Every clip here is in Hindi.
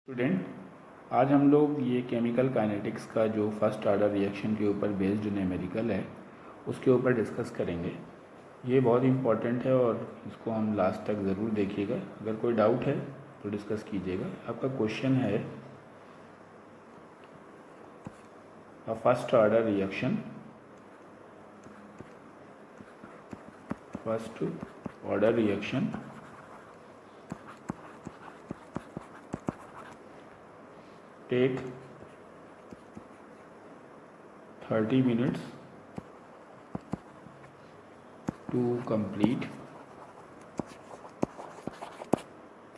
स्टूडेंट, आज हम लोग ये केमिकल काइनेटिक्स का जो फर्स्ट ऑर्डर रिएक्शन के ऊपर बेस्ड न्यूमेरिकल है उसके ऊपर डिस्कस करेंगे। ये बहुत इम्पॉर्टेंट है और इसको हम लास्ट तक ज़रूर देखिएगा। अगर कोई डाउट है तो डिस्कस कीजिएगा। आपका क्वेश्चन है a first order reaction take 30 minutes to complete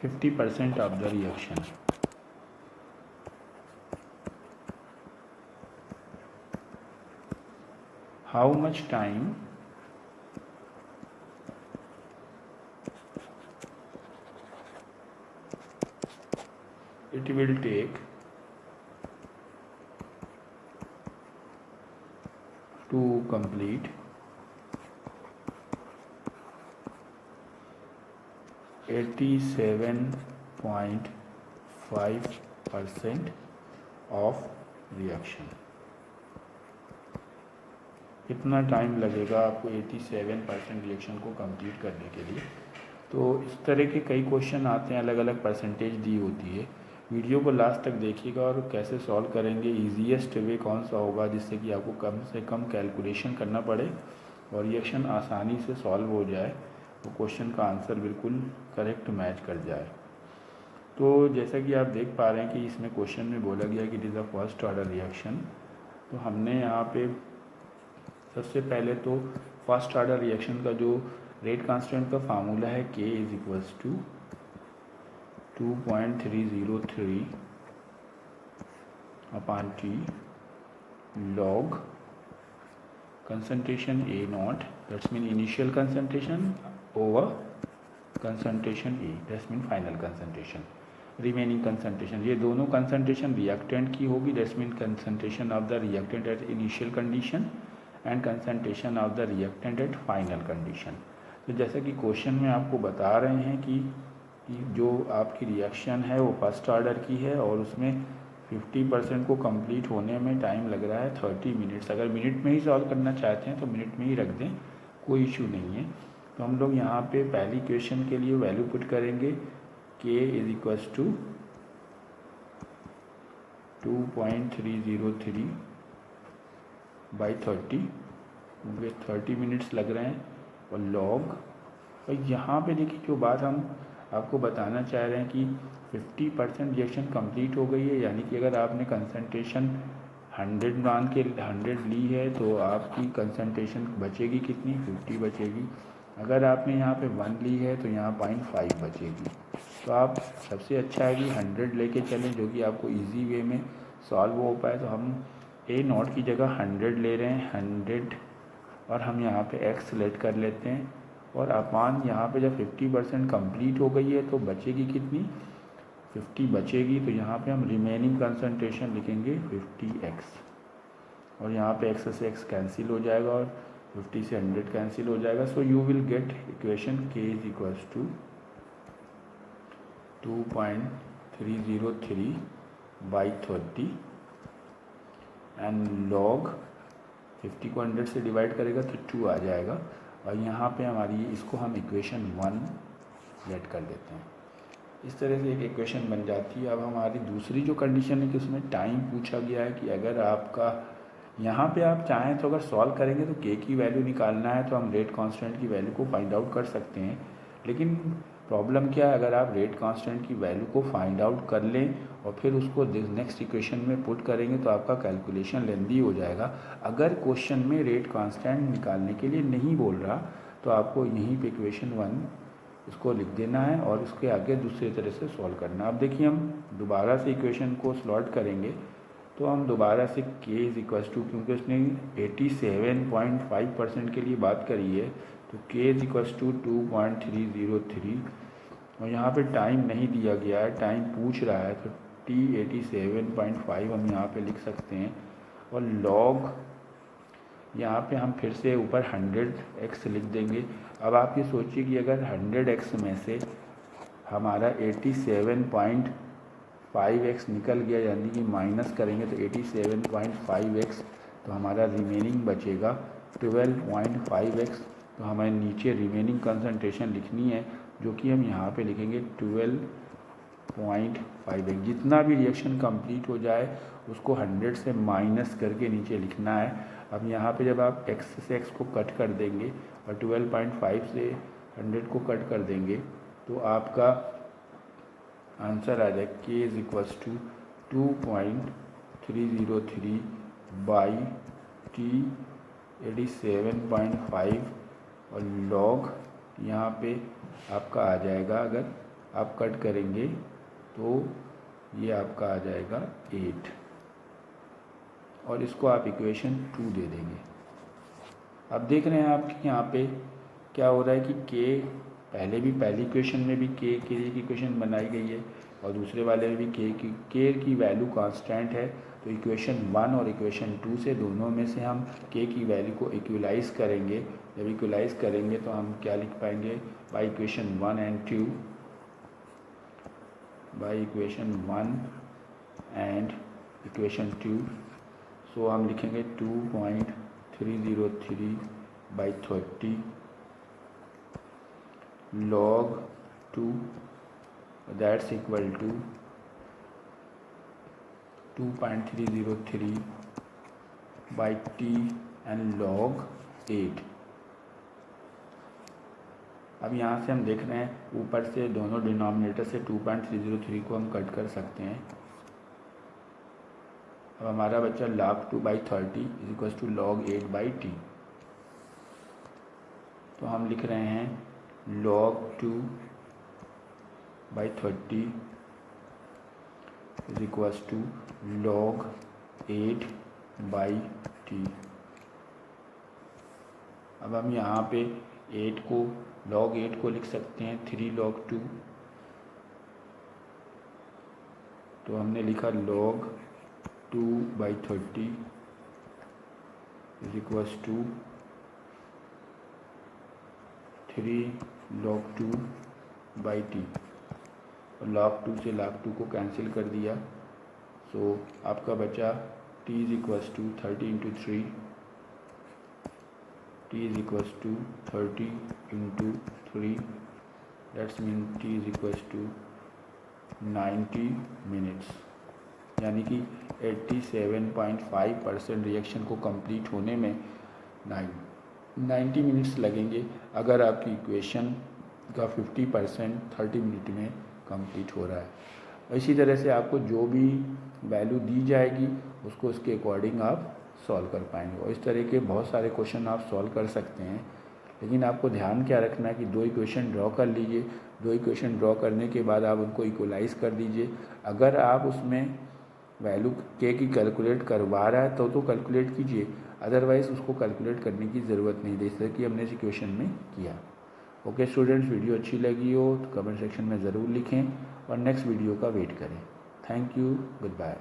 50% of the reaction. How much time it will take to complete 87.5% of reaction. कितना टाइम लगेगा आपको 87% रिएक्शन को कंप्लीट करने के लिए। तो इस तरह के कई क्वेश्चन आते हैं, अलग अलग परसेंटेज दी होती है। वीडियो को लास्ट तक देखिएगा और कैसे सॉल्व करेंगे, ईजीएस्ट वे कौन सा होगा जिससे कि आपको कम से कम कैलकुलेशन करना पड़े और रिएक्शन आसानी से सॉल्व हो जाए, तो क्वेश्चन का आंसर बिल्कुल करेक्ट मैच कर जाए। तो जैसा कि आप देख पा रहे हैं कि इसमें क्वेश्चन में बोला गया कि it is a first order reaction. तो हमने यहाँ पे सबसे पहले तो फर्स्ट ऑर्डर रिएक्शन का जो रेट कांस्टेंट का फार्मूला है K is equals to 2.303 upon T log concentration A naught, that's mean initial concentration over concentration A, that's mean final concentration, remaining concentration। ये दोनों concentration reactant की होगी, that's mean concentration of the reactant at initial condition and concentration of the reactant at final condition। तो जैसा कि क्वेश्चन में आपको बता रहे हैं कि जो आपकी रिएक्शन है वो फर्स्ट ऑर्डर की है और उसमें 50% को कंप्लीट होने में टाइम लग रहा है 30 मिनट्स। अगर मिनट में ही सॉल्व करना चाहते हैं तो मिनट में ही रख दें, कोई इशू नहीं है। तो हम लोग यहाँ पे पहली क्वेश्चन के लिए वैल्यू पुट करेंगे K is equals to 2.303 by 30, क्योंकि 30 मिनट्स लग रहे हैं, और लॉग। और यहाँ पे देखिए जो बात हम आपको बताना चाह रहे हैं कि 50% रिएक्शन कंप्लीट हो गई है, यानी कि अगर आपने कंसंट्रेशन 100 मान के 100 ली है तो आपकी कंसंट्रेशन बचेगी कितनी, 50 बचेगी। अगर आपने यहाँ पे 1 ली है तो यहाँ 0.5 बचेगी। तो आप सबसे अच्छा है कि 100 लेके चलें, जो कि आपको इजी वे में सॉल्व हो पाए। तो हम A नॉट की जगह 100 ले रहे हैं, 100, और हम यहाँ पे x सेलेक्ट कर लेते हैं, और अपान यहाँ पे जब 50% कंप्लीट हो गई है तो बचेगी कितनी, 50 बचेगी। तो यहाँ पे हम रिमेनिंग कंसंट्रेशन लिखेंगे 50x, और यहाँ पे x से x कैंसिल हो जाएगा और 50 से 100 कैंसिल हो जाएगा। So you will get equation K is equals to 2.303 by 30 and log 50 को 100 से डिवाइड करेगा तो 2 आ जाएगा। और यहाँ पे हमारी इसको हम इक्वेशन 1 लेट कर देते हैं। इस तरह से एक इक्वेशन बन जाती है। अब हमारी दूसरी जो कंडीशन है कि उसमें टाइम पूछा गया है कि अगर आपका यहाँ पे आप चाहें तो अगर सॉल्व करेंगे तो K की वैल्यू निकालना है तो हम रेट कांस्टेंट की वैल्यू को फाइंड आउट कर सकते हैं। लेकिन प्रॉब्लम क्या है, अगर आप रेट कांस्टेंट की वैल्यू को फाइंड आउट कर लें और फिर उसको नेक्स्ट इक्वेशन में पुट करेंगे तो आपका कैलकुलेशन लेंदी हो जाएगा। अगर क्वेश्चन में रेट कांस्टेंट निकालने के लिए नहीं बोल रहा तो आपको यहीं पे इक्वेशन 1 इसको लिख देना है और उसके आगे दूसरी तरह से सॉल्व करना। अब देखिए हम दोबारा से इक्वेशन को स्लॉट करेंगे तो हम दोबारा से K इज इक्वल्स टू, क्योंकि उसने 87.5% के लिए बात करी है, तो K इज इक्वल्स टू 2.303, और यहाँ पे टाइम नहीं दिया गया है, टाइम पूछ रहा है, तो T 87.5 हम यहाँ पे लिख सकते हैं। और लॉग यहाँ पे हम फिर से ऊपर 100x लिख देंगे। अब आप ये सोचिए कि अगर 100x में से हमारा 87.5 5x निकल गया, यानी कि माइनस करेंगे तो 87.5x, तो हमारा रिमेनिंग बचेगा 12.5x। तो हमें नीचे रिमेनिंग कंसंट्रेशन लिखनी है, जो कि हम यहाँ पे लिखेंगे 12.5x। जितना भी रिएक्शन कंप्लीट हो जाए उसको 100 से माइनस करके नीचे लिखना है। अब यहाँ पे जब आप x से x को कट कर देंगे और 12.5 से 100 को कट कर देंगे तो आपका आंसर आ जाए k is equals to 2.303 by t 87.5 और log यहाँ पे आपका आ जाएगा, अगर आप कट करेंगे तो ये आपका आ जाएगा 8, और इसको आप इक्वेशन 2 दे देंगे। अब देख रहे हैं आप कि यहाँ पे क्या हो रहा है कि k पहले भी पहली इक्वेशन में भी k के लिए इक्वेशन बनाई गई है और दूसरे वाले में भी k की वैल्यू कांस्टेंट है। तो इक्वेशन 1 और इक्वेशन 2 से दोनों में से हम k की वैल्यू को इक्वलाइज करेंगे। जब इक्वलाइज करेंगे तो हम क्या लिख पाएंगे, by equation 1 and 2, by equation 1 and equation 2। सो हम लिखेंगे 2.303 by 30 log 2, that's equal to 2.303 by t and log 8। अब यहाँ से हम देख रहे हैं ऊपर से दोनों डिनोमिनेटर से 2.303 को हम कट कर सकते हैं। अब हमारा बच्चा log 2 by 30 is equal to log 8 by t। तो हम लिख रहे हैं log 2 by 30 is equal to log 8 by t। अब हम यहाँ पे 8 को log 8 को लिख सकते हैं 3 log 2। तो हमने लिखा log 2 by 30 is equal to 3 log 2 by t, और log 2 से log 2 को कैंसिल कर दिया। सो आपका बचा t is equals to 30 into 3, t is equals to 30 into 3, that's mean t is equals to 90 minutes, यानी कि 87.5% रिएक्शन को कंप्लीट होने में 90 मिनट्स लगेंगे। अगर आपकी इक्वेशन का 50% 30 मिनट में कंप्लीट हो रहा है। इसी तरह से आपको जो भी वैल्यू दी जाएगी उसको उसके अकॉर्डिंग आप सॉल्व कर पाएंगे, और इस तरह के बहुत सारे क्वेश्चन आप सॉल्व कर सकते हैं। लेकिन आपको ध्यान क्या रखना है कि 2 इक्वेशन ड्रॉ कर लीजिए। 2 इक्वेशन ड्रॉ करने के बाद आप उनको इक्वलाइज कर दीजिए। अगर आप उसमें वैल्यू k की कैलकुलेट करवा रहा है तो कैलकुलेट कीजिए, अदरवाइज़ उसको कैलकुलेट करने की ज़रूरत नहीं, जैसे कि हमने इस इक्वेशन में किया। ओके स्टूडेंट्स, वीडियो अच्छी लगी हो तो कमेंट सेक्शन में ज़रूर लिखें और नेक्स्ट वीडियो का वेट करें। Thank you, good bye.